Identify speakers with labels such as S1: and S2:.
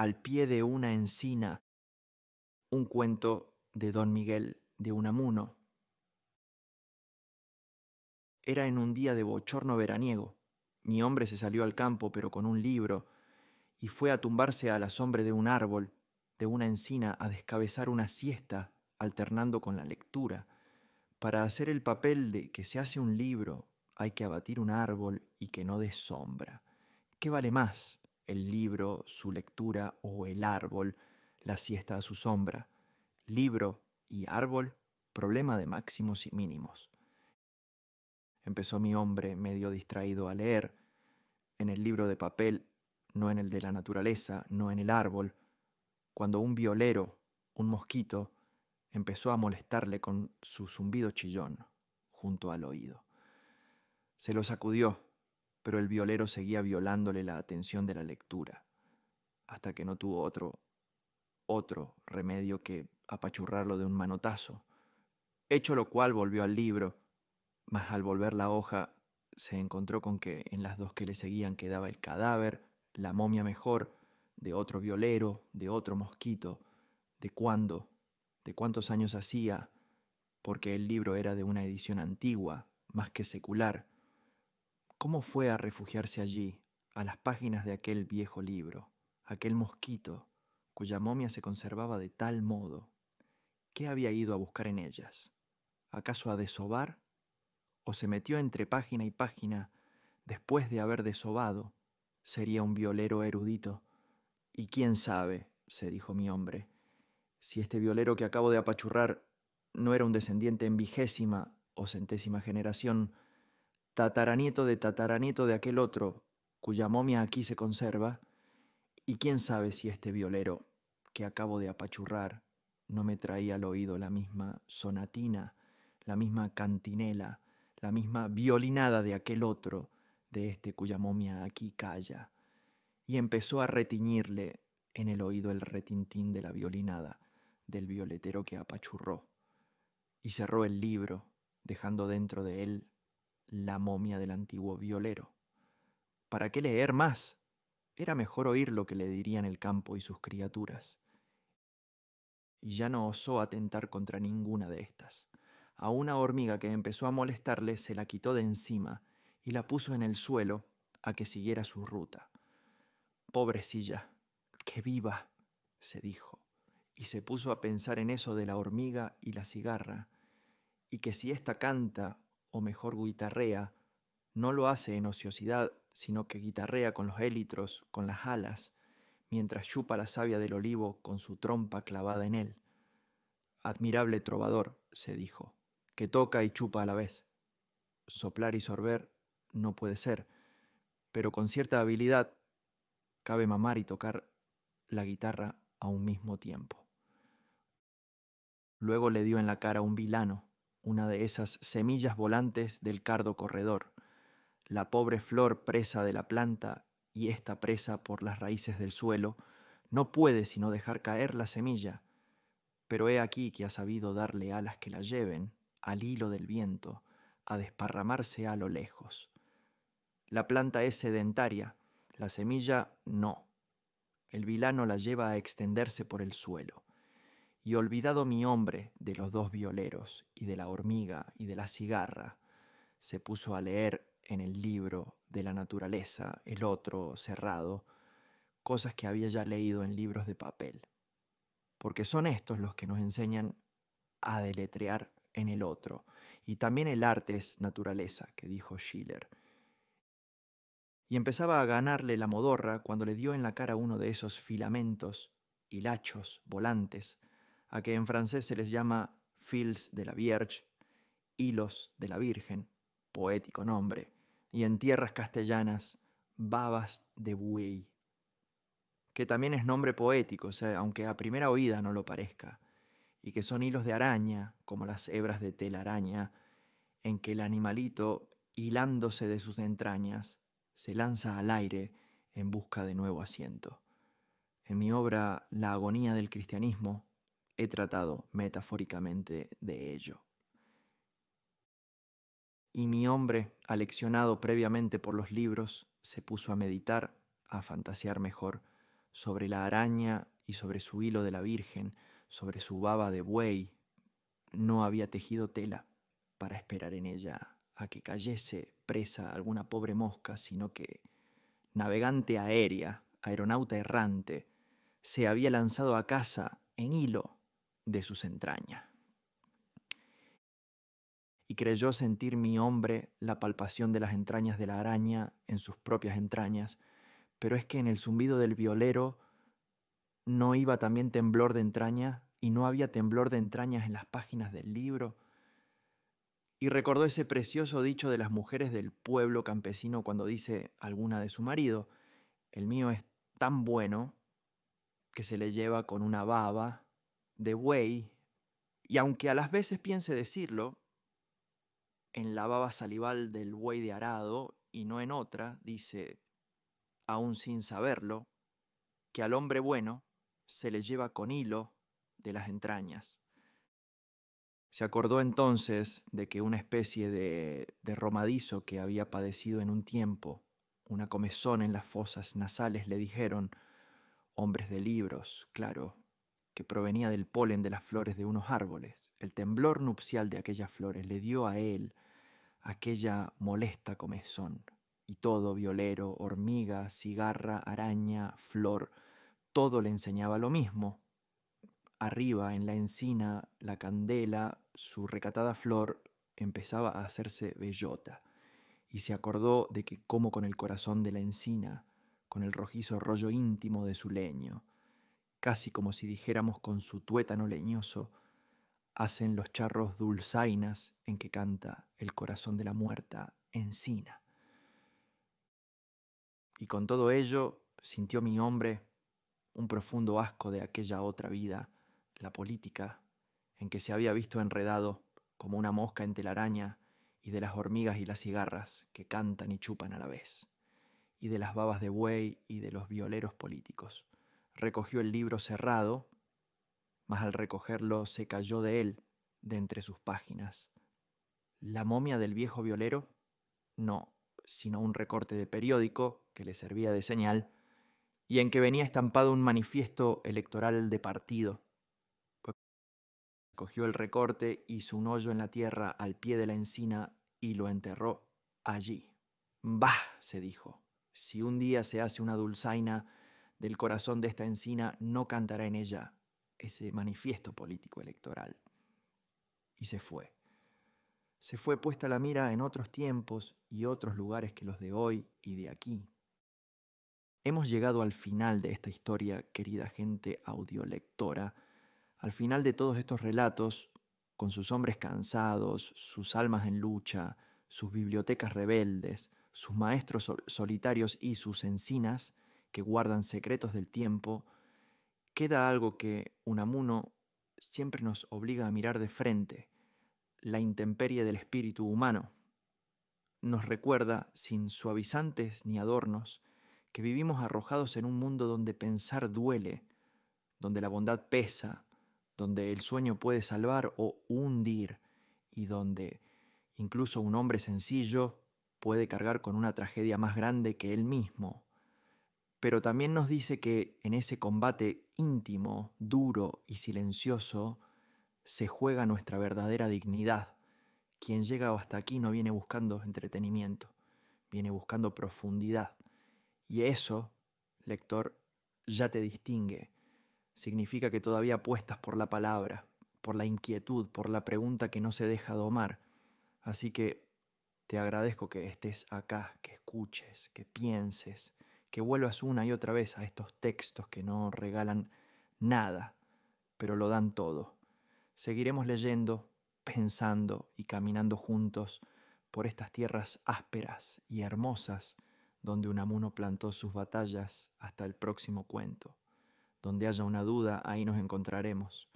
S1: al pie de una encina, un cuento de Don Miguel de Unamuno. Era en un día de bochorno veraniego. Mi hombre se salió al campo, pero con un libro, y fue a tumbarse a la sombra de un árbol, de una encina, a descabezar una siesta, alternando con la lectura. Para hacer el papel de que se hace un libro, hay que abatir un árbol y que no dé sombra. ¿Qué vale más, el libro, su lectura, o el árbol, la siesta a su sombra? Libro y árbol, problema de máximos y mínimos. Empezó mi hombre, medio distraído, a leer, en el libro de papel, no en el de la naturaleza, no en el árbol, cuando un violero, un mosquito, empezó a molestarle con su zumbido chillón junto al oído. Se lo sacudió, pero el violero seguía violándole la atención de la lectura, hasta que no tuvo otro remedio que apachurrarlo de un manotazo. Hecho lo cual volvió al libro, mas al volver la hoja se encontró con que en las dos que le seguían quedaba el cadáver, la momia mejor, de otro violero, de otro mosquito, de cuándo, de cuántos años hacía, porque el libro era de una edición antigua, más que secular. ¿Cómo fue a refugiarse allí, a las páginas de aquel viejo libro, aquel mosquito, cuya momia se conservaba de tal modo? ¿Qué había ido a buscar en ellas? ¿Acaso a desovar? ¿O se metió entre página y página después de haber desobado? Sería un violero erudito. Y quién sabe, se dijo mi hombre, si este violero que acabo de apachurrar no era un descendiente en 20ª o 100ª generación, tataranieto de aquel otro, cuya momia aquí se conserva, y quién sabe si este violero que acabo de apachurrar no me traía al oído la misma sonatina, la misma cantinela, la misma violinada de aquel otro, de este cuya momia aquí calla, y empezó a retiñirle en el oído el retintín de la violinada del violetero que apachurró, y cerró el libro, dejando dentro de él la momia del antiguo violero. ¿Para qué leer más? Era mejor oír lo que le dirían el campo y sus criaturas. Y ya no osó atentar contra ninguna de estas. A una hormiga que empezó a molestarle se la quitó de encima y la puso en el suelo a que siguiera su ruta. Pobrecilla, que viva, se dijo, y se puso a pensar en eso de la hormiga y la cigarra, y que si ésta canta, o mejor guitarrea, no lo hace en ociosidad, sino que guitarrea con los élitros, con las alas, mientras chupa la savia del olivo con su trompa clavada en él. Admirable trovador, se dijo, que toca y chupa a la vez. Soplar y sorber no puede ser, pero con cierta habilidad cabe mamar y tocar la guitarra a un mismo tiempo. Luego le dio en la cara un vilano, una de esas semillas volantes del cardo corredor, la pobre flor presa de la planta y esta presa por las raíces del suelo, no puede sino dejar caer la semilla, pero he aquí que ha sabido darle alas que la lleven, al hilo del viento, a desparramarse a lo lejos. La planta es sedentaria, la semilla no. El vilano la lleva a extenderse por el suelo. Y olvidado mi hombre de los dos violeros, y de la hormiga, y de la cigarra, se puso a leer en el libro de la naturaleza, el otro cerrado, cosas que había ya leído en libros de papel. Porque son estos los que nos enseñan a deletrear en el otro. Y también el arte es naturaleza, que dijo Schiller. Y empezaba a ganarle la modorra cuando le dio en la cara uno de esos filamentos, hilachos, volantes, a que en francés se les llama fils de la Vierge, hilos de la Virgen, poético nombre, y en tierras castellanas, babas de buey, que también es nombre poético, o sea, aunque a primera oída no lo parezca, y que son hilos de araña, como las hebras de telaraña, en que el animalito, hilándose de sus entrañas, se lanza al aire en busca de nuevo asiento. En mi obra La agonía del cristianismo he tratado metafóricamente de ello. Y mi hombre, aleccionado previamente por los libros, se puso a meditar, a fantasear mejor, sobre la araña y sobre su hilo de la Virgen, sobre su baba de buey. No había tejido tela para esperar en ella a que cayese presa alguna pobre mosca, sino que, navegante aérea, aeronauta errante, se había lanzado a casa en hilo de sus entrañas. Y creyó sentir mi hombre la palpación de las entrañas de la araña en sus propias entrañas, pero es que en el zumbido del violero no iba también temblor de entraña y no había temblor de entrañas en las páginas del libro. Y recordó ese precioso dicho de las mujeres del pueblo campesino cuando dice alguna de su marido: el mío es tan bueno que se le lleva con una baba de buey. Y aunque a las veces piense decirlo, en la baba salival del buey de arado y no en otra, dice, aún sin saberlo, que al hombre bueno se le lleva con hilo de las entrañas. Se acordó entonces de que una especie de romadizo que había padecido en un tiempo, una comezón en las fosas nasales, le dijeron, hombres de libros, claro, que provenía del polen de las flores de unos árboles. El temblor nupcial de aquellas flores le dio a él aquella molesta comezón. Y todo, violero, hormiga, cigarra, araña, flor, todo le enseñaba lo mismo. Arriba, en la encina, la candela, su recatada flor, empezaba a hacerse bellota. Y se acordó de que como con el corazón de la encina, con el rojizo rollo íntimo de su leño, casi como si dijéramos con su tuétano leñoso, hacen los charros dulzainas en que canta el corazón de la muerta encina. Y con todo ello sintió mi hombre un profundo asco de aquella otra vida, la política, en que se había visto enredado como una mosca en telaraña, y de las hormigas y las cigarras que cantan y chupan a la vez, y de las babas de buey y de los violeros políticos. Recogió el libro cerrado, mas al recogerlo se cayó de él, de entre sus páginas. La momia del viejo violero, no, sino un recorte de periódico que le servía de señal, y en que venía estampado un manifiesto electoral de partido. Cogió el recorte, hizo un hoyo en la tierra al pie de la encina y lo enterró allí. Bah, se dijo, si un día se hace una dulzaina del corazón de esta encina, no cantará en ella ese manifiesto político electoral. Y se fue. Se fue puesta la mira en otros tiempos y otros lugares que los de hoy y de aquí. Hemos llegado al final de esta historia, querida gente audiolectora, al final de todos estos relatos, con sus hombres cansados, sus almas en lucha, sus bibliotecas rebeldes, sus maestros solitarios y sus encinas que guardan secretos del tiempo, queda algo que Unamuno siempre nos obliga a mirar de frente: la intemperie del espíritu humano. Nos recuerda, sin suavizantes ni adornos, que vivimos arrojados en un mundo donde pensar duele, donde la bondad pesa, donde el sueño puede salvar o hundir, y donde incluso un hombre sencillo puede cargar con una tragedia más grande que él mismo. Pero también nos dice que en ese combate íntimo, duro y silencioso se juega nuestra verdadera dignidad. Quien llega hasta aquí no viene buscando entretenimiento, viene buscando profundidad. Y eso, lector, ya te distingue. Significa que todavía apuestas por la palabra, por la inquietud, por la pregunta que no se deja domar. Así que te agradezco que estés acá, que escuches, que pienses, que vuelvas una y otra vez a estos textos que no regalan nada, pero lo dan todo. Seguiremos leyendo, pensando y caminando juntos por estas tierras ásperas y hermosas donde Unamuno plantó sus batallas. Hasta el próximo cuento. Donde haya una duda, ahí nos encontraremos.